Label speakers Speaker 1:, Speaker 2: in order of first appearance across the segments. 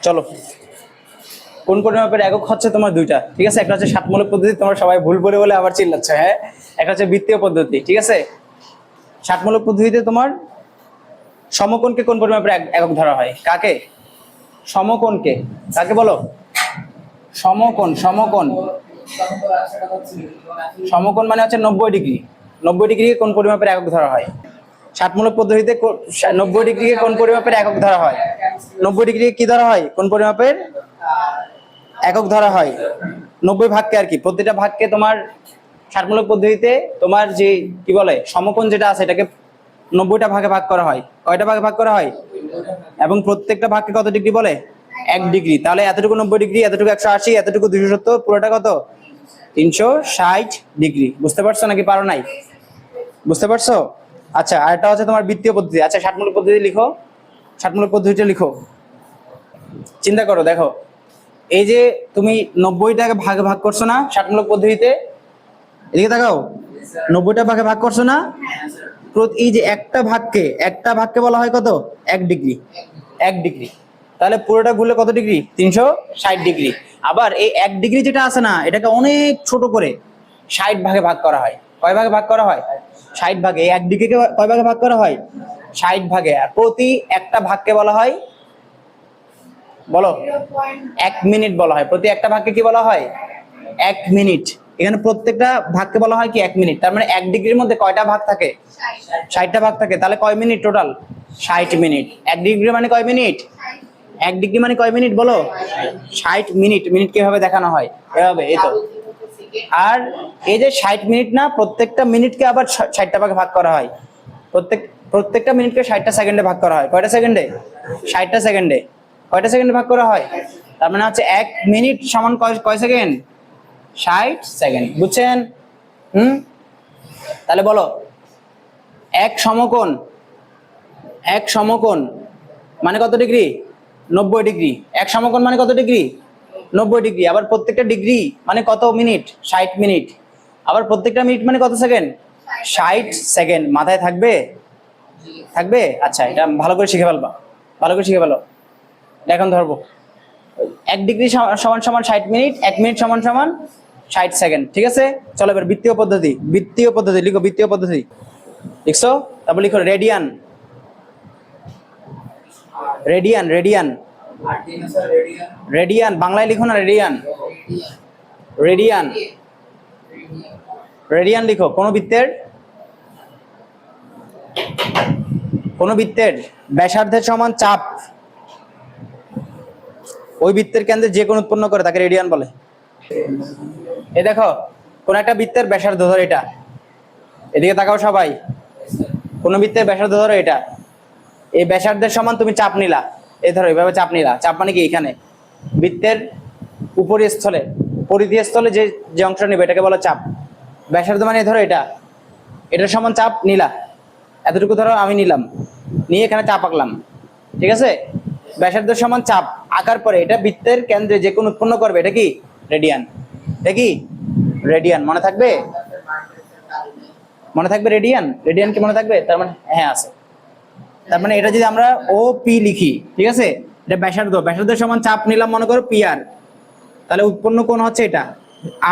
Speaker 1: চলো, কোন পরিমাপের একক হচ্ছে তোমার দুইটা, ঠিক আছে? একটা হচ্ছে ষাটমূলক পদ্ধতি, তোমরা সবাই ভুল বলে বলে আবার চিল্লাচ্ছ, হ্যাঁ। একটা হচ্ছে বৃত্তীয় পদ্ধতি, ঠিক আছে? ষাটমূলক পদ্ধতিতে তোমার সমকোণকে কোন পরিমাপের একক ধরা হয়? কাকে? সমকোণকে। কাকে বলো? সমকোণ। সমকোণ, সমকোণ মানে হচ্ছে 90 ডিগ্রি। 90 ডিগ্রিকে কোন পরিমাপের একক ধরা হয়? ষাটমূলক পদ্ধতিতে 90 ডিগ্রিকে কোন পরিমাপের একক ধরা হয়? 90 ডিগ্রিকে কি ধরা হয়? কোন পরিমাপের একক ধরা হয়? 90 ভাগকে আর কি, প্রতিটা ভাগকে তোমার ষাটমূলক পদ্ধতিতে তোমার যে কি বলে সমকোণ যেটা আছে এটাকে 90টা ভাগে ভাগ করা হয়। কয়টা ভাগে ভাগ করা হয়? এবং প্রত্যেকটা ভাগকে কত ডিগ্রি বলে? 1 ডিগ্রি। তাহলে এতটুকু 90 ডিগ্রি, এতটুকু 180, এতটুকু 270, পুরোটা কত? 360 ডিগ্রি। বুঝতে পারছো নাকি পারো নাই? বুঝতে পারছো? আচ্ছা, আর এটা হচ্ছে তোমার বৃত্তীয় পদ্ধতি। আচ্ছা, ষাটমূলক পদ্ধতি লিখো, ষাটমূলক পদ্ধতিটা লিখো। চিন্তা করো, দেখো, এই যে তুমি 90টাকে ভাগে ভাগ করছো না ষাটমূলক পদ্ধতিতে, এদিকে তাকাও, 90টা ভাগে ভাগ করছো না, এই যে একটা ভাগকে বলা হয় কত? 1 ডিগ্রি। 1 ডিগ্রি। তাহলে পুরোটা ঘুরলে কত ডিগ্রি? 360 ডিগ্রি। আবার এই 1 ডিগ্রি যেটা আছে না, এটাকে অনেক ছোট করে 60 ভাগে ভাগ করা হয়। কয় ভাগে ভাগ করা হয়? 60 ভাগে। এই 1 ডিগ্রিকে কয় ভাগে ভাগ করা হয়? 60 ভাগে। আর প্রতি একটা ভাগকে বলা হয়, বলো, 1 মিনিট বলা হয়। প্রতি একটা ভাগকে কি বলা হয়? 1 মিনিট। এখানে প্রত্যেকটা ভাগকে বলা হয় কি 1 মিনিট। তার মানে 1 ডিগ্রির মধ্যে কয়টা ভাগ থাকে? 60টা ভাগ থাকে। তাহলে কয় মিনিট টোটাল? 60 মিনিট। 1 ডিগ্রি মানে কয় মিনিট? 1 ডিগ্রি মানে কয় মিনিট বলো? 60 মিনিট। মিনিট কিভাবে দেখানো হয়? এভাবে, এই তো। আর এই যে 60 মিনিট না, প্রত্যেকটা মিনিটকে আবার 60টা ভাগে ভাগ করা হয়। প্রত্যেকটা মিনিটকে 60টা সেকেন্ডে ভাগ করা হয়। কয়টা সেকেন্ডে? 60টা সেকেন্ডে। কয়টা সেকেন্ডে ভাগ করা হয়? তার মানে হচ্ছে 1 মিনিট সমান কয় সেকেন্ড? 60 সেকেন্ড। বুঝছেন? তাহলে বলো, এক সমকোণ, এক সমকোণ মানে কত ডিগ্রি? 90 ডিগ্রি। এক সমকোণ মানে কত ডিগ্রি? 90 ডিগ্রি। আবার প্রত্যেকটা ডিগ্রি মানে কত মিনিট? 60 মিনিট। আবার প্রত্যেকটা মিনিট মানে কত সেকেন্ড? 60 সেকেন্ড। মাথায় থাকবে? থাকবে? আচ্ছা, এটা ভালো করে শিখে ফেলবা, ভালো করে শিখে ফেলো। এখন ধরবো 1 ডিগ্রি সমান সমান 60 মিনিট, 1 মিনিট সমান সমান 60 সেকেন্ড। ঠিক আছে? চলো এবার বৃত্তীয় পদ্ধতি। বৃত্তীয় পদ্ধতি লিখো, বৃত্তীয় পদ্ধতি লিখছো? তারপর লিখো রেডিয়ান। Radian, radian, radian. বাংলায় লিখো না, রেডিয়ান। রেডিয়ান, রেডিয়ান লিখো। কোন বৃত্তের ব্যাসার্ধের সমান চাপ ওই বৃত্তের কেন্দ্রে যে কোণ উৎপন্ন করে তাকে রেডিয়ান বলে। এই দেখো, কোন একটা বৃত্তের ব্যাসার্ধ ধরো এটা, এদিকে তাকাও সবাই। কোন বৃত্তের ব্যাসার্ধ ধরো এটা, এই ব্যাসার্ধের সমান তুমি চাপ নিলা, এই ধরো এইভাবে চাপ নিলা। চাপ মানে কি? এখানে বৃত্তের উপরি স্থলে, পরিধি স্থলে যে যে অংশ নেবে এটাকে বলে চাপ। ব্যাসার্ধ মানে ধরো এটা, এটার সমান চাপ নিলা, এতটুকু ধরো আমি নিলাম, নিয়ে এখানে চাপ আঁকলাম। ঠিক আছে? ব্যাসার্ধের সমান চাপ আঁকার পরে এটা বৃত্তের কেন্দ্রে যে কোণ উৎপন্ন করবে এটা কি? রেডিয়ান। এটা কি? রেডিয়ান। মনে থাকবে? মনে থাকবে রেডিয়ান? রেডিয়ান কি মনে থাকবে? তার মানে হ্যাঁ আছে। তার মানে এটা যদি আমরা ও পি লিখি, ঠিক আছে, এটা ব্যাসার্ধ, ব্যাসার্ধের সমান চাপ নিলাম মনে করো পি আর, তাহলে উৎপন্ন কোণ হচ্ছে এটা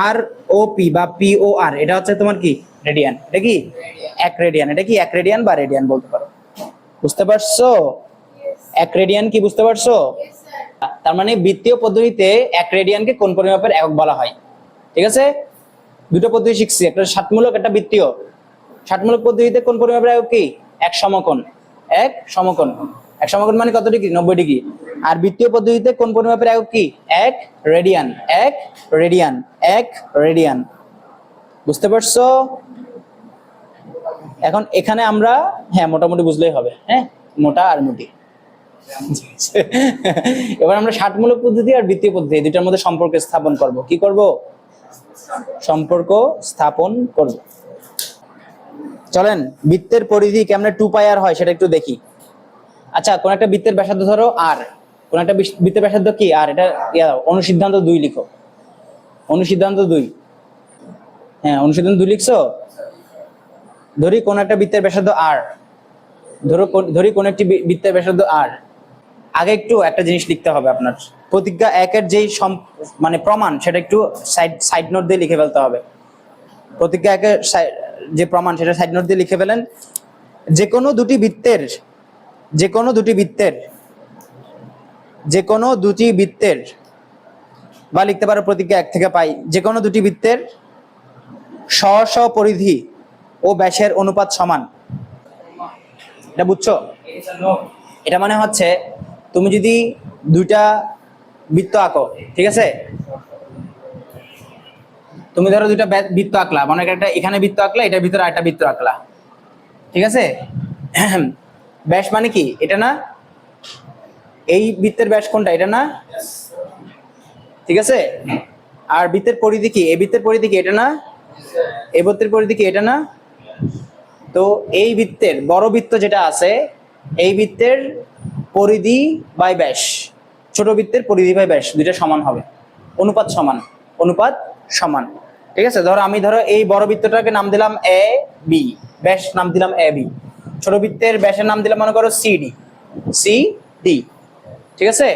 Speaker 1: আর ও পি বা পি ও আর, এটা হচ্ছে তোমার কি? রেডিয়ান। এটা কি? 1 রেডিয়ান। এটা কি 1 রেডিয়ান বা রেডিয়ান বলতে পারো। বুঝতে পারছো? 1 রেডিয়ান কি বুঝতে পারছো? তার মানে বৃত্তীয় পদ্ধতিতে 1 রেডিয়ানকে কোন পরিমাপের একক বলা হয়। ঠিক আছে? দুটো পদ্ধতি শিখছি, একটা ষাটমূলক, একটা বৃত্তীয়। ষাটমূলক পদ্ধতিতে কোন পরিমাপের একক কি? এক সমকোণ। এক সমকোণ। এক সমকোণ মানে কত ডিগ্রি? 90 ডিগ্রি। আর বৃত্তীয় পদ্ধতিতে কোন পরিমাপের একক কি? 1 রেডিয়ান। 1 রেডিয়ান। 1 রেডিয়ান। বুঝতে পারছো? এখন এখানে আমরা, হ্যাঁ মোটামুটি বুঝলেই হবে, হ্যাঁ মোটা আর মুটি। এবার আমরা ষাটমূলক পদ্ধতি আর বৃত্তীয় পদ্ধতি দুটার মধ্যে সম্পর্ক স্থাপন করব। কি করব? সম্পর্ক স্থাপন করব। চলেন, বৃত্তের পরিধি কেমনে 2πr হয় সেটা একটু দেখি। আচ্ছা, কোন একটা বৃত্তের ব্যাসার্ধ ধরো আর, কোন একটা বৃত্তের ব্যাসার্ধ কি আর, এটা অনুসিদ্ধান্ত 2 লিখো। অনুসিদ্ধান্ত 2। হ্যাঁ, অনুসিদ্ধান্ত 2 লিখছো? ধরি কোন একটা বৃত্তের ব্যাসার্ধ আর, ধরি কোন একটি বৃত্তের ব্যাসার্ধ আর। আগে একটু একটা জিনিস লিখতে হবে আপনার, প্রতিজ্ঞা একের যেই মানে প্রমাণ সেটা একটু সাইড নোট দিয়ে লিখে ফেলতে হবে। প্রতিজ্ঞা একের যে প্রমাণ সেটা সাইড নোট দিয়ে লিখে ফেলেন। যে কোনো দুটি বৃত্তের বা লিখতে পারো প্রতিজ্ঞা এক থেকে পাই, যে কোনো দুটি বৃত্তের স্ব পরিধি ও ব্যাসের অনুপাত সমান। এটা বুঝছো? এটা মানে হচ্ছে তুমি যদি দুইটা বৃত্ত আঁকো, ঠিক আছে, তুমি ধরো দুইটা বৃত্ত আঁকলা, মনে করো একটা এখানে বৃত্ত আঁকলা, এটার ভিতরে আরেকটা বৃত্ত আঁকলা, ঠিক আছে। ব্যাস মানে কি এটা না, এই বৃত্তের ব্যাস কোনটা, এটা না, ঠিক আছে। আর বৃত্তের পরিধি কি, এই বৃত্তের পরিধি কি এটা না, এই বৃত্তের পরিধি কি এটা না। তো এই বৃত্তের বড় বৃত্ত যেটা আছে, এই বৃত্তের পরিধি বাই ব্যাস, ছোট বৃত্তের পরিধি বাই ব্যাস দুইটা সমান হবে, অনুপাত সমান, ঠিক আছে। ধরো এই বড় বৃত্তটাকে নাম দিলাম এ বি, ব্যাস নাম দিলাম এ বি, ছোট বৃত্তের ব্যাসের নাম দিলাম মনে করো সি ডি, ঠিক আছে।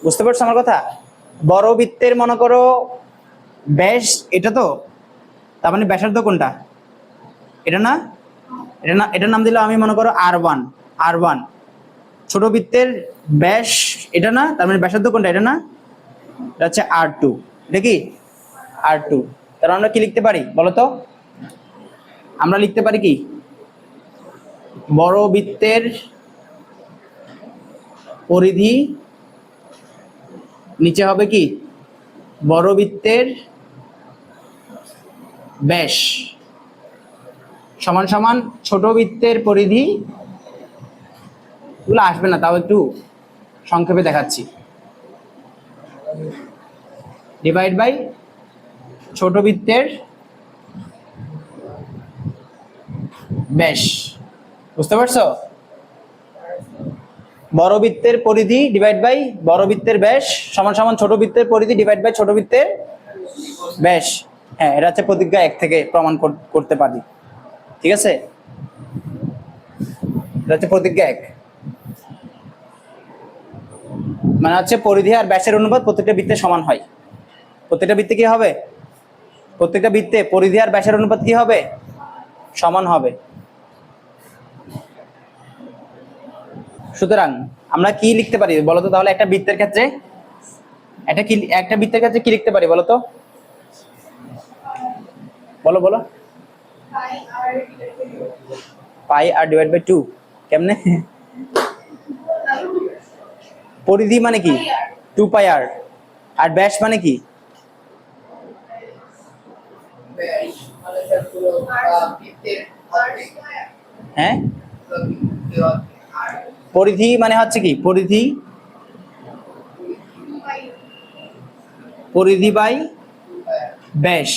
Speaker 1: বুঝতে পারছো আমার কথা? বড় বৃত্তের মনে করো ব্যাস এটা, তো তার মানে ব্যাসার্ধ কোনটা, এটা না, এটার নাম দিলাম আমি মনে করো আর ওয়ান। ছোট বৃত্তের ব্যাস এটা না, তার মানে ব্যাসার্ধ কোনটা, এটা না, এটা হচ্ছে আর2। এটা কি আর2। তাহলে আমরা কি লিখতে পারি বলো তো? আমরা লিখতে পারি কি, বড় বৃত্তের পরিধি নিচে হবে কি বড় বৃত্তের ব্যাস সমান সমান ছোট বৃত্তের পরিধি, এগুলো আসবে না, তাও একটু সংক্ষেপে দেখাচ্ছি, ডিভাইড বাই ছোট বৃত্তের ব্যাস। বুঝতে পারছো? বড় বৃত্তের পরিধি ডিভাইড বাই বড় বৃত্তের ব্যাস সমান সমান ছোট বৃত্তের পরিধি ডিভাইড বাই ছোট বৃত্তের ব্যাস। হ্যাঁ, এটা হচ্ছে প্রতিজ্ঞা এক থেকে প্রমাণ করতে পারি, ঠিক আছে। এটা হচ্ছে প্রতিজ্ঞা এক, মানে হচ্ছে পরিধি আর ব্যাসের অনুপাত প্রত্যেকটা বৃত্তে সমান হয়। প্রত্যেকটা বৃত্তে কি হবে, প্রত্যেকটা বৃত্তে পরিধি আর ব্যাসের অনুপাত কি হবে, সমান হবে। সুতরাং আমরা কি লিখতে পারি বলতো তাহলে একটা বৃত্তের ক্ষেত্রে, একটা বৃত্তের ক্ষেত্রে কি লিখতে পারি বলো তো, বলো পাই আর ডিভাইড বাই 2। কেমনে? পরিধি মানে কি 2 পাই আর ব্যাস মানে কি, হ্যাঁ, পরিধি মানে হচ্ছে কি পরিধি বাই ব্যাস,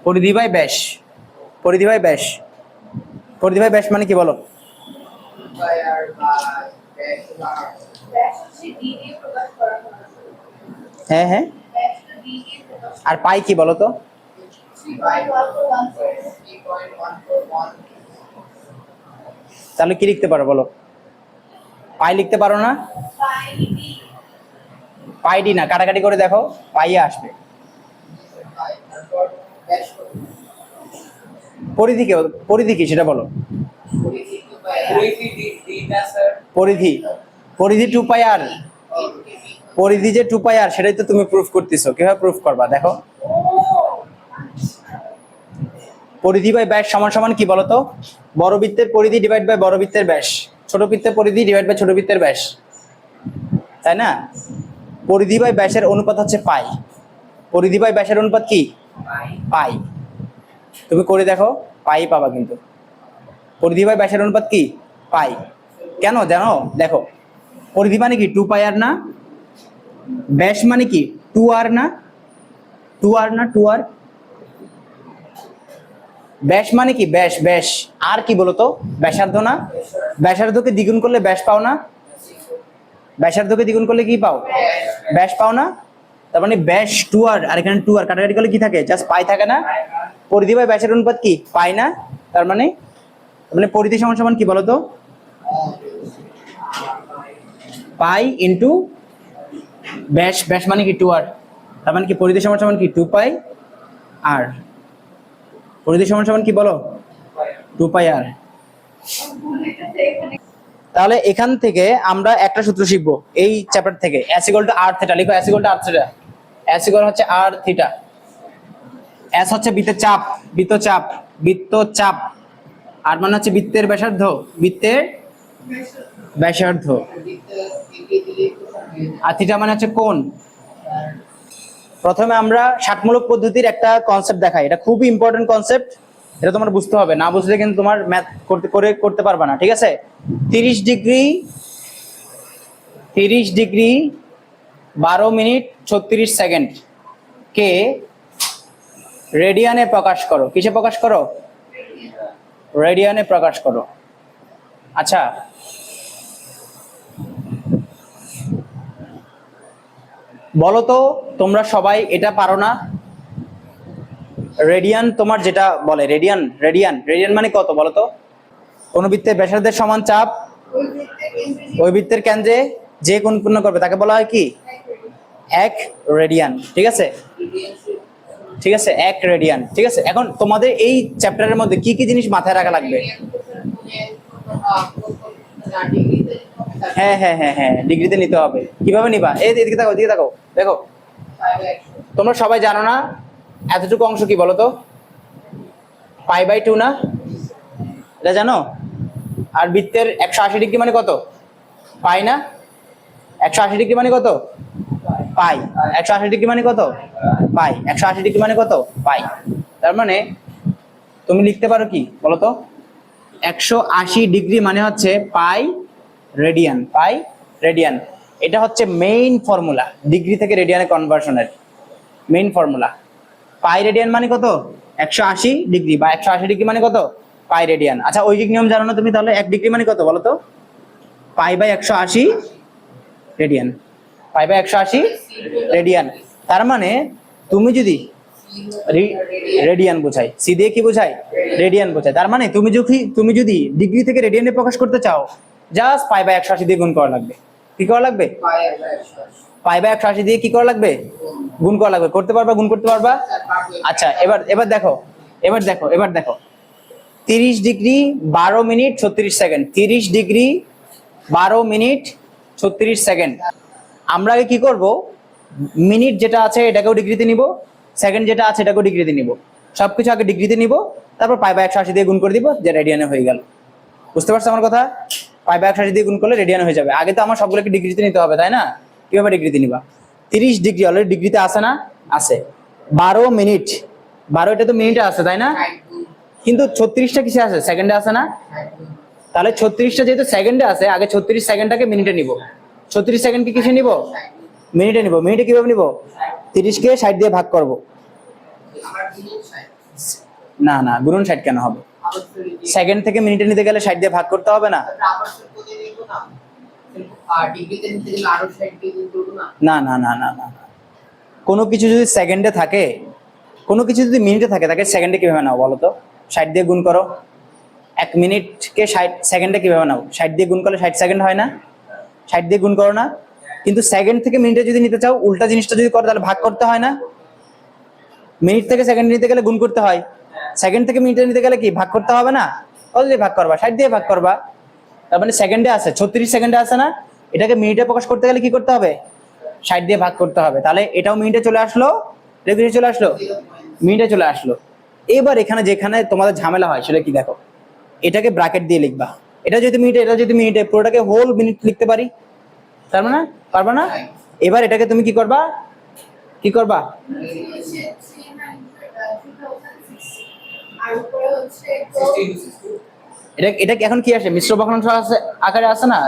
Speaker 1: পরিধি বাই ব্যাস মানে কি বলো? হ্যাঁ, আর পাই কি বলো তো? তাহলে কি লিখতে পারো বলো? পাই লিখতে পারো না? পাই ডি না, কাটাকাটি করে দেখো, পাই আসবে। পরিধি কি সেটা বলো? পরিধি 2 পাই আর, পরিধি যে 2 পাই আর সেটাই তো তুমি প্রুফ করতেছো। কিভাবে প্রুফ করবা দেখো? পরিধি বাই ব্যাস সমান সমান কি বলতো? বড় বৃত্তের পরিধি ডিভাইড বাই বড় বৃত্তের ব্যাস, ছোট বৃত্তের পরিধি ডিভাইড বাই ছোট বৃত্তের ব্যাস, তাই না? পরিধি বাই ব্যাসের অনুপাত হচ্ছে পাই। পরিধি বাই ব্যাসের অনুপাত কি পাই। তুমি করে দেখো, পাই পাবা কিন্তু। পরিধি বাই ব্যাসের অনুপাত কি পাই। কেন জানো? দেখো, পরিধি মানে কি 2 পাই আর না, ব্যাস মানে কি 2 আর না, 2 আর ব্যাস মানে কি ব্যাস আর কি বলতো? ব্যাসার্ধ না? ব্যাসার্ধকে দ্বিগুণ করলে ব্যাস পাও না? ব্যাসার্ধকে দ্বিগুণ করলে কি পাও? ব্যাস পাও না? তার মানে ব্যাস 2 আর এখানে 2 আর কাটাকাটি করলে কি থাকে? জাস্ট পাই থাকে না? পরিধি বাই ব্যাসের অনুপাত কি পাই না? তার মানে পরিধি সমান সমান কি বলতো? পাই ইন্টু ব্যাস, ব্যাস মানে কি 2r, তার মানে কি পরিধি সমান সমান কি 2 পাই আর, পরিধি সমান সমান কি বলো 2 পাই আর। তাহলে এখান থেকে আমরা একটা সূত্র শিখবো এই চ্যাপ্টার থেকে, s = r থিটা। লিখো s = r থিটা, s হচ্ছে r থিটা। s হচ্ছে বৃত্তের চাপ, বৃত্তচাপ, বৃত্তচাপ। আর মানে হচ্ছে বৃত্তের ব্যাসার্ধ, বৃত্তের ব্যাসার্ধ। আর থিটা মানে হচ্ছে কোণ। প্রথমে আমরা ষাটমূলক পদ্ধতির একটা কনসেপ্ট দেখাই, এটা খুবই ইম্পর্টেন্ট কনসেপ্ট, এটা তোমার বুঝতে হবে, না বুঝলে কিন্তু তোমার ম্যাথ করতে পারবে না, ঠিক আছে। 30 ডিগ্রি 12 মিনিট 36 সেকেন্ড কে রেডিয়ানে প্রকাশ করো। কিসে প্রকাশ করো? রেডিয়ানে প্রকাশ করো। আচ্ছা, বলো তো তোমরা সবাই এটা পারো না? রেডিয়ান তোমার যেটা বলে, রেডিয়ান রেডিয়ান রেডিয়ান মানে কত বলো তো? কোন বৃত্তের ব্যাসার্ধের সমান চাপ ওই বৃত্তের কেন্দ্রে যে কোণ পূর্ণ করবে তাকে বলা হয় কি? 1 রেডিয়ান। ঠিক আছে, ঠিক আছে, 1 রেডিয়ান। ঠিক আছে, এখন তোমাদের এই চ্যাপ্টারের মধ্যে কি কি জিনিস মাথায় রাখা লাগবে? হ্যাঁ হ্যাঁ হ্যাঁ হ্যাঁ, ডিগ্রিতে নিতে হবে। কিভাবে নিবা? এই এদিকে তাকাও, এদিকে তাকাও, দেখো তোমরা সবাই জানো না এতটুকু অংশ কি বলো তো? π/2 না? এটা জানো? আর বৃত্তের 180 ডিগ্রি মানে কত? পাই না? 180 ডিগ্রি মানে কত? পাই। 180 ডিগ্রি মানে কত? পাই। 180 ডিগ্রি মানে কত? পাই। তার মানে তুমি লিখতে পারো কি বলো তো? 180 ডিগ্রি মানে হচ্ছে পাই রেডিয়ান, পাই রেডিয়ান। এটা হচ্ছে মেইন ফর্মুলা ডিগ্রি থেকে রেডিয়ানে কনভার্সনের, মেইন ফর্মুলা। পাই রেডিয়ান মানে কত? 180 ডিগ্রি, বা 180 ডিগ্রি মানে কত? পাই রেডিয়ান। আচ্ছা, ঐকিক নিয়ম জানো না তুমি? তাহলে 1 ডিগ্রি মানে কত বলো তো? π/180 রেডিয়ান, π/180 রেডিয়ান। তার মানে তুমি যদি রেডিয়ান বোঝাই, সি দিয়ে কি বোঝাই? রেডিয়ান বোঝাই। তার মানে তুমি যদি ডিগ্রি থেকে রেডিয়ানে প্রকাশ করতে চাও, জাস্ট π/180 দিয়ে গুণ করা লাগবে। কি করা লাগবে? π/180 দিয়ে কি করা লাগবে? গুণ করা লাগবে। করতে পারবা? গুণ করতে পারবা? আচ্ছা, এবার দেখো, এবার দেখো 30 degree 12 minute 36 second, 30 degree 12 minute 36 second. আমরা আগে কি করব? মিনিট যেটা আছে এটাকেও ডিগ্রিতে নিব, সেকেন্ড যেটা আছে এটাকেও ডিগ্রিতে নিব, সবকিছু আগে ডিগ্রিতে নিব, তারপর π/180 দিয়ে গুণ করে দিব, যে রেডিয়ানে হয়ে গেল। বুঝতে পারছো আমার কথা? π/180 দিয়ে গুণ করলে রেডিয়ান হয়ে যাবে। আগে তো আমার সবগুলোকে ডিগ্রিতে নিতে হবে, তাই না? কিভাবে ডিগ্রিতে নিবা? 30 ডিগ্রি অলরেডি ডিগ্রিতে আছে না? আছে। 12 মিনিট, 12 এটা তো মিনিটে আছে তাই না? কিন্তু 36টা কিসে আছে? সেকেন্ডে আছে না? তাহলে 36টা যেহেতু সেকেন্ডে আছে, আগে 36 সেকেন্ডটাকে মিনিটে নিব, 36 সেকেন্ডকে কিসে নিব? মিনিটে নিব। মিনিটে কিভাবে নিব? 30কে 60 দিয়ে ভাগ করব। না না, গুণন 60 কেন হবে? সেকেন্ড থেকে মিনিটে নিতে গেলে 60 দিয়ে ভাগ করতে হবে না? না না না না না, কোনো কিছু যদি সেকেন্ডে থাকে, কোনো কিছু যদি মিনিটে থাকে, তাকে সেকেন্ডে কিভাবে নাও বলো তো? 60 দিয়ে গুণ করো। 1 মিনিটকে 60 সেকেন্ডে কিভাবে নাও? 60 দিয়ে গুণ করলে 60 সেকেন্ড হয় না? 60 দিয়ে গুণ করো না? কিন্তু সেকেন্ড থেকে মিনিটে যদি নিতে চাও, উল্টা জিনিসটা যদি করো তাহলে ভাগ করতে হয় না? মিনিট থেকে সেকেন্ড নিতে গেলে গুণ করতে হয়, সেকেন্ড থেকে মিনিটে নিতে গেলে কি ভাগ করতে হবে না? কত দিয়ে ভাগ করবা? 60 দিয়ে ভাগ করবা। তার মানে সেকেন্ডে আছে, 36 সেকেন্ডে আছে না? এটাকে মিনিটে প্রকাশ করতে গেলে কি করতে হবে? 60 দিয়ে ভাগ করতে হবে। তাহলে এটাও মিনিটে চলে আসলো, রেগুলার চলে আসলো, মিনিটে চলে আসলো। এবার এখানে যেখানে তোমাদের ঝামেলা হয় সেটা কি দেখো, এটাকে ব্র্যাকেট দিয়ে লিখবা। এটা যদি মিনিটে, এটা যদি মিনিটে, পুরোটাকে হোল মিনিট লিখতে পারি, তার মানে পারবা না? এবার এটাকে তুমি কি করবা? কি করবা? এটা এটা এখন কি আসে? মিশ্র ভগ্নাংশ আছে, আকারে আছে না?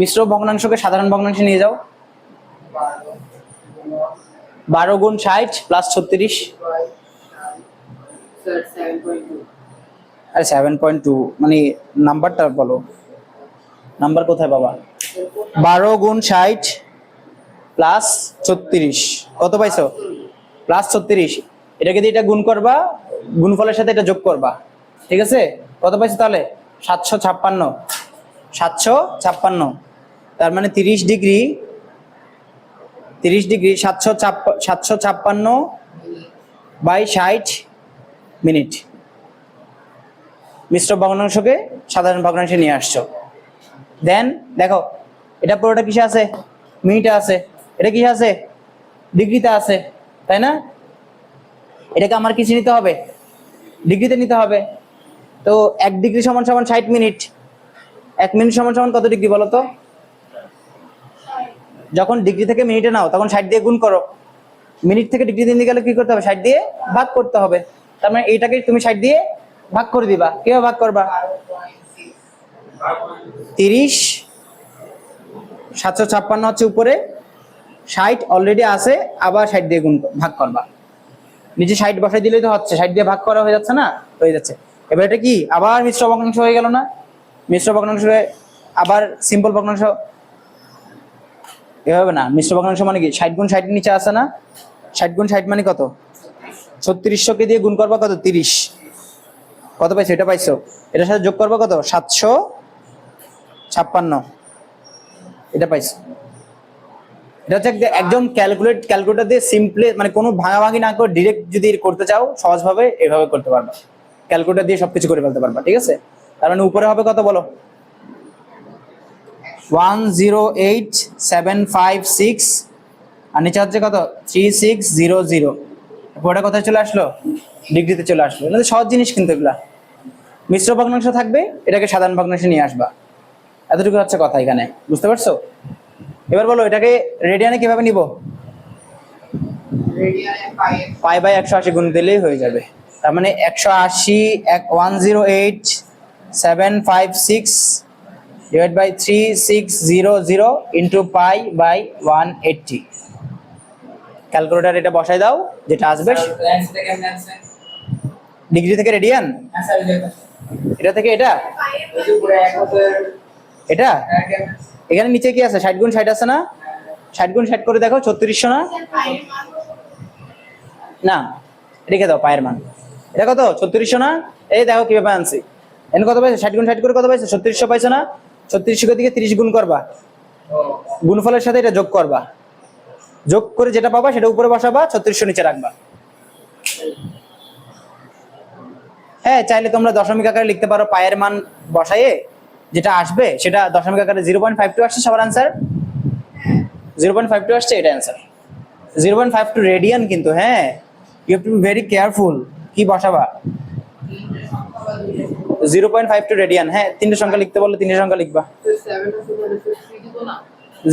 Speaker 1: মিশ্র ভগ্নাংশকে সাধারণ ভগ্নাংশে নিয়ে যাও। 12 গুণ 60 প্লাস 36, আরে 7.2 মানে নাম্বারটা বলো, নাম্বার কোথায় বাবা? 12 গুণ 60 প্লাস 36, কত পাইছো? প্লাস 36। এটাকে দিয়ে এটা গুণ করবা, গুণফলের সাথে এটা যোগ করবা, ঠিক আছে? কত পাইছো তাহলে? 756, 756। তার মানে 30 ডিগ্রি 756 বাই 60 মিনিট মিশ্র ভগ্নাংশকে সাধারণ ভগ্নাংশে নিয়ে আসছো। দেন দেখো এটা পুরোটা কিসে আছে? মিনিটে আছে। এটা কিসে আছে? ডিগ্রিতে আছে, তাই না? এটাকে আমার কিসে নিতে হবে? ডিগ্রিতে নিতে হবে। তো 1 ডিগ্রি সমান সমান 60 মিনিট। 1 মিনিট সমান সমান কত ডিগ্রি বলো তো? যখন ডিগ্রি থেকে মিনিটে নাও তখন 60 দিয়ে গুণ করো। মিনিট থেকে ডিগ্রি দিতে গেলে কি করতে হবে? 60 দিয়ে ভাগ করতে হবে। তার মানে এইটাকে তুমি 60 দিয়ে ভাগ করে দিবা। কিভাবে ভাগ করবা? 30 756 হচ্ছে উপরে, 60 অলরেডি আছে, আবার 60 দিয়ে গুণ ভাগ করবা। নিচে 60 বসাই দিলেই তো হচ্ছে, 60 দিয়ে ভাগ করা হয়ে যাচ্ছে না? হয়ে যাচ্ছে। এবার এটা কি আবার মিশ্র ভগ্নাংশ হয়ে গেল না? মিশ্র ভগ্নাংশ আবার সিম্পল ভগ্নাংশ এভাবে না। মিশ্র ভগ্নাংশ মানে কি? 60 গুণ 60 নিচে আছে না? 60 গুণ 60 মানে কত? 3600 দিয়ে গুণ করবা কত? 30। কত পাইছো? এটা পাইছো। এটার সাথে যোগ করবা কত? 756। এটা পাইছো। এটা হচ্ছে একদম ক্যালকুলেটর দিয়ে সিম্পলি, মানে কোনো ভাঙাভাঙি না করে ডিরেক্ট যদি করতে চাও সহজভাবে এভাবে করতে পারবা। ক্যালকুলেটর দিয়ে সবকিছু করে ফেলতে পারবা, ঠিক আছে? তার মানে উপরে হবে কত বলো? 108756 আর নিচে হচ্ছে কত? 3600। পুরোটা কোথায় চলে আসলো? ডিগ্রিতে চলে আসলো। এটা সহজ জিনিস কিন্তু এগুলা। মিশ্র ভগ্নাংশ থাকবে, এটাকে সাধারণ ভগ্নাংশে নিয়ে আসবা। এতটুকু হচ্ছে কথা এখানে, বুঝতে পারছো? এবার বলো এটাকে রেডিয়ানে কিভাবে নিব? পাই বাই 180 গুণ দিলেই হয়ে যাবে। তার মানে 180 108756 divide by 3600 into pi by 180। Calculator এটা বসাই দাও, যেটা আসবে। ডিগ্রি থেকে রেডিয়ান, এটা থেকে এটা, এটা এখানে নিচে কি আছে? 60 গুণ 60 আছে না? 60 গুণ 60 করে দেখো 3600 না? না, রেখে দাও পায়ের মান। এটা কত? 3600 না? এই দেখো কিভাবে আনছি। এখানে কত পাইছো? 60 গুণ 60 করে কত পাইছো? 3600 পাইছো না? 3600 দিকে 30 গুণ করবা, গুণফলের সাথে এটা যোগ করবা, যোগ করে যেটা পাবা সেটা উপরে বসাবা, 3600 নিচে রাখবা। হ্যাঁ, চাইলে তোমরা দশমিক আকারে লিখতে পারো। পায়ের মান বসাইয়ে যেটা আসবে সেটা দশমিক আকারে 0.52 আসছে সবার আনসার। 0.52 আসছে, এটা অ্যান্সার। 0.52 রেডিয়ান কিন্তু। হ্যাঁ, you have to be very careful কি বসাবা। 0.52 রেডিয়ান। হ্যাঁ, তিনটে সংখ্যা লিখতে বললে তিনটে সংখ্যা লিখবা।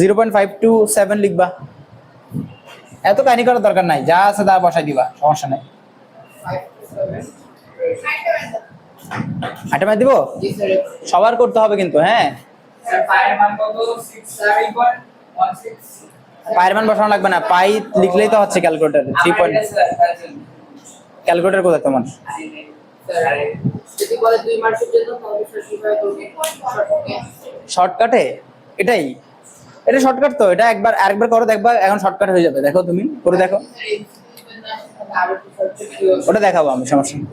Speaker 1: 0.527 লিখবা। এত কাহিনী করার দরকার নাই, যা আছে তা বসাই দিবা, সমস্যা নাই। আটা দিব, সবার করতে হবে কিন্তু। হ্যাঁ, পায়ের মান বসানো লাগবে না, পাই লিখলেই তো হচ্ছে ক্যালকুলেটরে। 3 পয়েন্ট ক্যালকুলেটর কোথায় তোমার? শর্টকাটে এটাই, এটা শর্টকাট তো। এটা একবার আরেকবার করো দেখবা, এখন শর্টকাট হয়ে যাবে। দেখো তুমি করে দেখো, ওটা দেখাবো আমি, সমস্যা নেই।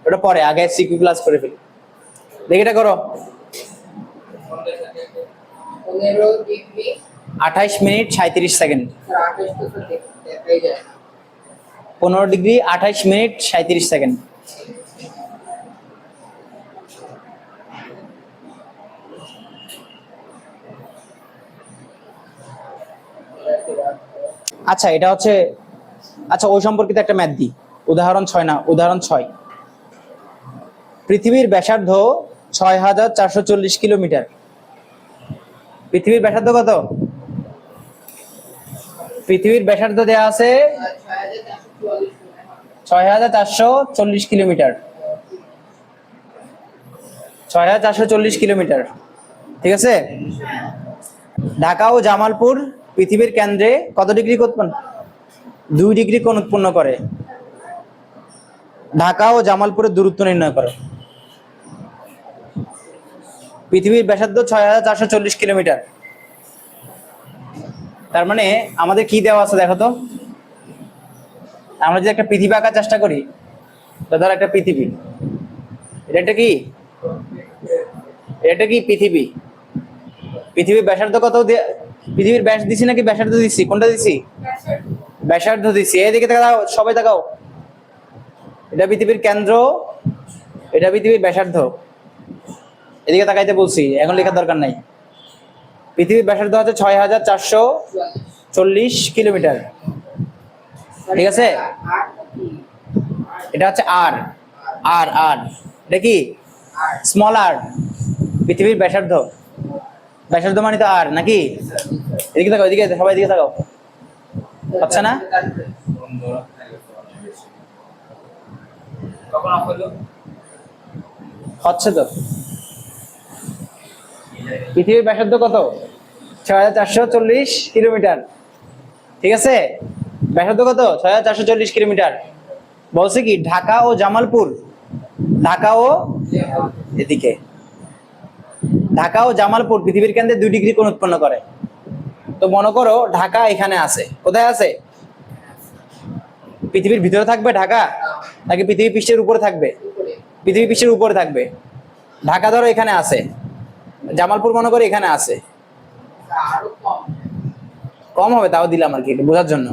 Speaker 1: ওটা পরে, আগে সিকিউ ক্লাস করে ফেলি। দেখি এটা করো। 28 minute 37 second. 15 degree 28 minute 37 second. আচ্ছা, এটা হচ্ছে, আচ্ছা ওই সম্পর্কিত একটা ম্যাথ দিই। উদাহরণ 6 না, উদাহরণ 6। পৃথিবীর ব্যাসার্ধ 6440 কিলোমিটার। পৃথিবীর ব্যাসার্ধ কত? পৃথিবীর ব্যাসার্ধ দেয়া আছে 6440 কিলোমিটার। 6440 কিলোমিটার, ঠিক আছে? ঢাকা ও জামালপুর পৃথিবীর কেন্দ্রে কত ডিগ্রি উৎপন্ন? 2 ডিগ্রি কোণ উৎপন্ন করে। ঢাকা ও জামালপুরের দূরত্ব নির্ণয় করো। পৃথিবীর ব্যাসার্ধ 6440 কিলোমিটার। তার মানে আমাদের কি দেওয়া আছে দেখো তো। আমরা যদি একটা পৃথিবী আঁকার চেষ্টা করি, ধর একটা পৃথিবী, এটা কি? এটা কি পৃথিবী? পৃথিবীর ব্যাসার্ধ কত পৃথিবীর ব্যাস দিছি নাকি ব্যাসার্ধ দিছি, কোনটা দিছি? ব্যাসার্ধ দিছি। এদিকে তাকাও, সবাই তাকাও। এটা পৃথিবীর কেন্দ্র, এটা পৃথিবীর ব্যাসার্ধ। এদিকে তাকাইতে বলছি, এখন লেখার দরকার নাই। পৃথিবীর ব্যাসার্ধ হচ্ছে 6440 কিলোমিটার। ঠিক আছে, এটা হচ্ছে আর আর আর এটা কি স্মল আর, পৃথিবীর ব্যাসার্ধ। ব্যাসার্ধ মানে তো আর নাকি? এদিকে তাকাও, এদিকে সবাই এদিকে তাকাও। আচ্ছা না, হচ্ছে তো। পৃথিবীর ব্যাসার্ধ কত? 6440 কিলোমিটার। ঠিক আছে, ব্যাসার্ধ কত? 6440 কিলোমিটার। বলছে কি ঢাকা ও জামালপুর, ঢাকা ও এদিকে ঢাকা ও জামালপুর পৃথিবীর কেন্দ্রে 2 ডিগ্রি কোণ উৎপন্ন করে। তো মনে করো ঢাকা এখানে আছে, কোথায় আছে? পৃথিবীর ভিতরে থাকবে ঢাকা, নাকি পৃথিবী পৃষ্ঠের উপরে থাকবে? পৃথিবী পৃষ্ঠের উপরে থাকবে। ঢাকা ধরো এখানে আছে, জামালপুর মনে করো এখানে আছে। কম হবে, তাও দিলাম আর কি বোঝার জন্য।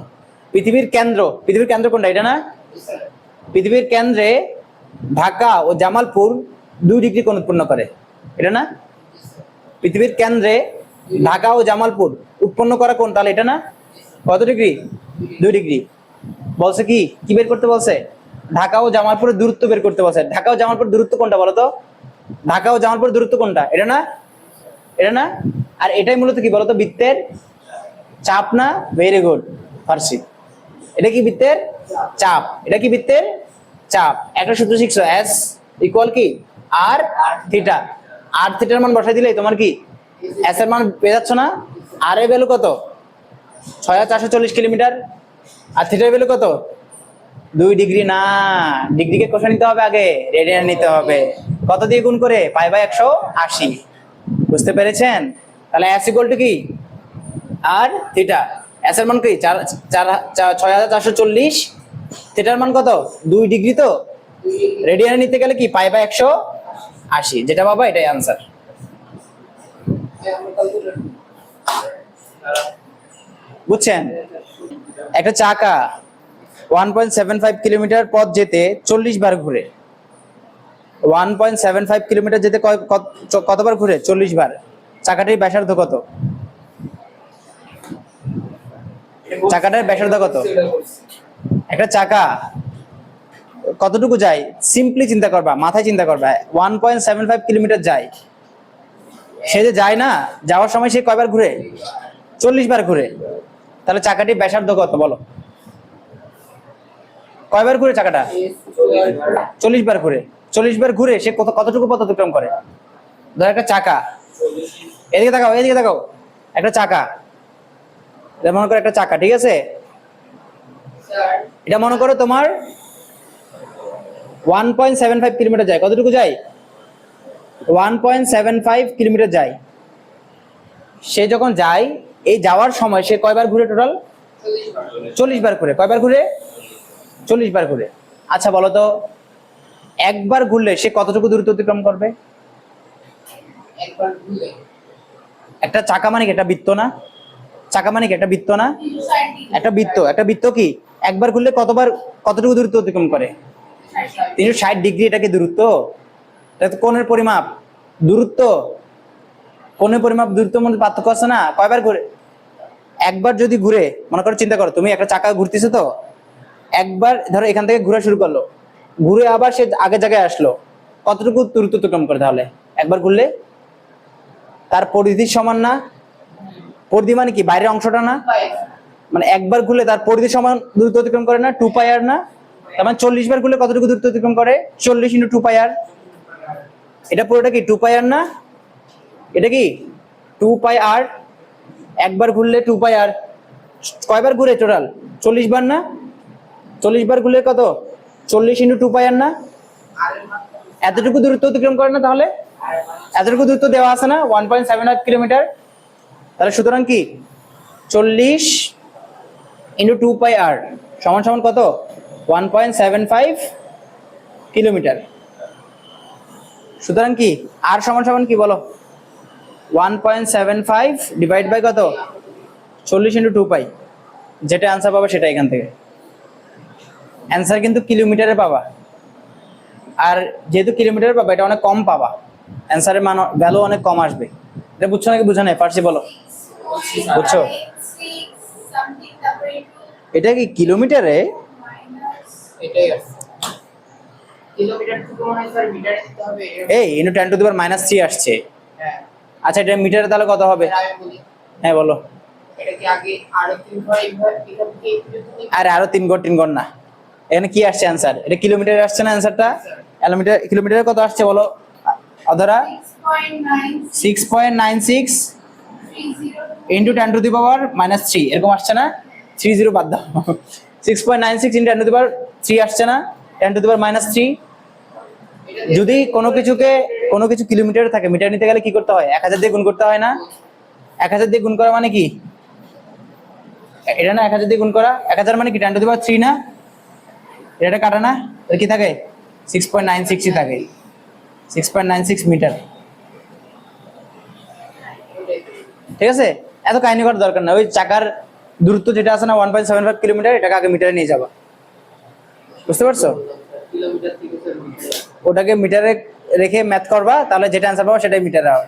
Speaker 1: পৃথিবীর কেন্দ্র, পৃথিবীর কেন্দ্র কোনটা? এটা না? পৃথিবীর কেন্দ্রে ঢাকা ও জামালপুর 2 ডিগ্রি কোণ উৎপন্ন করে, এটা না? পৃথিবীর কেন্দ্রে ঢাকা ও জামালপুর উৎপন্ন করা কোণ, তাহলে এটা না? কত ডিগ্রি? 2 ডিগ্রি। বলছে কি কি বের করতে বলছে? ঢাকা ও জামালপুরের দূরত্ব বের করতে বলছে। ঢাকা ও জামালপুর দূরত্ব কোনটা বলো তো? ঢাকা ও জামালপুর দূরত্ব কোনটা? এটা না? এটা না? আর এটাই মূলত কি বলতো? বৃত্তের চাপ না? ভেরি গুড ফার্সি। এটা কি বৃত্তের চাপ, এটা কি বৃত্তের চাপ। একটা সূত্র শিখছো, এস ইকুয়াল কি আর থিটা। আর থিটার মান বসাই দিলেই তোমার কি এস এর মান পেয়ে যাচ্ছ না? আর এর ভ্যালু কত? 6440 কিলোমিটার। আর থিটার ভ্যালু কত? 2 ডিগ্রি না, ডিগ্রিকে কষা নিতে হবে আগে, রেডিয়ান নিতে হবে। কত দিয়ে গুণ করে? π/180। বুঝতে পেরেছেন? তাহলে এস ইকুয়াল টু কি আর থিটা। এস এর মান কি 6440, থিটার মান কত? 2 ডিগ্রি। তো রেডিয়ানে নিতে গেলে কি π/180, যেটা বাবা এটাই আনসার। বুঝছেন? একটা চাকা 1.75 কিলোমিটার পথ যেতে 40 বার ঘুরে। 1.75 কিলোমিটার যেতে কতবার ঘুরে? 40 বার। চাকাটির ব্যাসার্ধ কত? চাকাটার ব্যাসার্ধ কত? একটা চাকা কতটুকু যায়? সিম্পলি চিন্তা করবা, মাথায় চিন্তা করবা। 1.75 কিলোমিটার যায়। সে যে যায় না, যাওয়ার সময় সে কয়বার ঘুরে? 40 বার ঘুরে। তাহলে চাকাটির ব্যাসার্ধ কত বলো? কয়বার ঘুরে চাকাটা? 40 বার ঘুরে। 40 বার ঘুরে সে কতটুকু পথ অতিক্রম করে? ধর একটা চাকা, এদিকে তাকাও, এদিকে তাকাও। একটা চাকা, এটা মনে করো একটা চাকা, ঠিক আছে? এটা মনে করো তোমার 1.75 কিলোমিটার যায়। কতটুকু যায়? 1.75 কিলোমিটার যায়। সে যখন যায়, এই যাওয়ার সময় সে কয়বার ঘুরে টোটাল? 40 বার ঘুরে। কয়বার ঘুরে? 40 বার ঘুরে। আচ্ছা বলো তো, একবার ঘুরলে সে কতটুকু দূরত্ব অতিক্রম করবে? একটা চাকা মানে কি একটা বৃত্ত না? চাকা মানে কি একটা বৃত্ত না? একটা বৃত্ত, একটা বৃত্ত কি একবার ঘুরলে কতটুকু দূরত্ব অতিক্রম করে? 360 ডিগ্রি। এটা কি দূরত্ব? এটা তো কোণের পরিমাপ। দূরত্ব, কোণের পরিমাপ, দূরত্বের মধ্যে পার্থক্য আছে না? কয়বার ঘুরে? একবার যদি ঘুরে, মনে করো চিন্তা করো, তুমি একটা চাকা ঘুরতেছো, তো একবার ধরো এখান থেকে ঘোরা শুরু করলো, ঘুরে আবার সে আগের জায়গায় আসলো, কতটুকু দূরত্ব অতিক্রম করে? তাহলে একবার ঘুরলে তার পরিধির সমান না? পরিধি মানে কি বাইরের অংশটা না? মানে একবার ঘুরলে তার পরিধি সমান দূরত্ব অতিক্রম করে না? 2πr না? তার মানে 40 বার ঘুরলে কতটুকু দূরত্ব অতিক্রম করে? 40 × 2πr। এটা পুরোটা কি 2πr না? এটা কি 2πr। একবার ঘুরলে 2πr। কয়বার ঘুরে টোটাল? 40 বার না? 40 বার ঘুরলে কত? 40 × 2πr না? এতটুকু দূরত্ব অতিক্রম করে না? তাহলে এতটুকু দূরত্ব দেওয়া আছে না, 1.75 কিলোমিটার। তাহলে সুতরাং কি 40 × 2πr সমান সমান কত? 1.75 কিলোমিটার। সুতরাং কি আর সমান সমান কি বলো? 1.75 ডিভাইড বাই কত 40 × 2 পাই, যেটা অ্যান্সার পাবা সেটা এখান থেকে। অ্যান্সার কিন্তু কিলোমিটারে পাবা, আর যেহেতু কিলোমিটারে পাবা এটা অনেক কম পাবা, অ্যান্সারের মান ভ্যালু অনেক কম আসবে। এটা বুঝছো নাকি বুঝা নাই? পারছি বলো, বুঝছো? এটা কি কিলোমিটারে?
Speaker 2: এটাই আছে কিলোমিটার থেকে মনে হয় স্যার মিটারে দিতে হবে
Speaker 1: এই ইনটু 10⁻³ আসছে।
Speaker 2: হ্যাঁ
Speaker 1: আচ্ছা এটা মিটারে তাহলে কত হবে?
Speaker 2: আমি বলি
Speaker 1: হ্যাঁ বলো।
Speaker 2: এটা কি আগে আরো 3 এখান থেকে
Speaker 1: আরে আরো 3 ঘর না, এখানে কি আসছে অ্যান্সার? এটা কিলোমিটারে আসছে না অ্যান্সারটা? কিলোমিটারে কত আসছে বলো অধরা? 6.96 ইন্টু 10⁻³ এরকম আসছে না? 30 বাদ দাও। 6.96 ইন্টু 10⁻³ আসছে না? 10⁻³ যদি কোনো কিছু কিলোমিটারে থাকে, মিটার নিতে গেলে কি করতে হয়? 1000 দিয়ে গুণ করতে হয় না? 1000 দিয়ে গুণ করা মানে কি? এটা না 1000 দিয়ে গুণ করা, 1000 মানে কি 10⁻³ না? এটা কাটা না, এর কি থাকে? 6.96 থাকে, 6.96 মিটার। ঠিক আছে, এত কাহিনী করার দরকার না। ওই চাকার দূরত্ব যেটা আছে না 1.75 কিলোমিটার, এটাকে আগে মিটারে নিয়ে যাবা। বুঝতে পারছো?
Speaker 2: কিলোমিটার থেকে স্যার মিটার
Speaker 1: ওটাকে মিটারে রেখে ম্যাথ করবা, তাহলে যেটা অ্যান্সার পাবা সেটাই মিটারে হবে।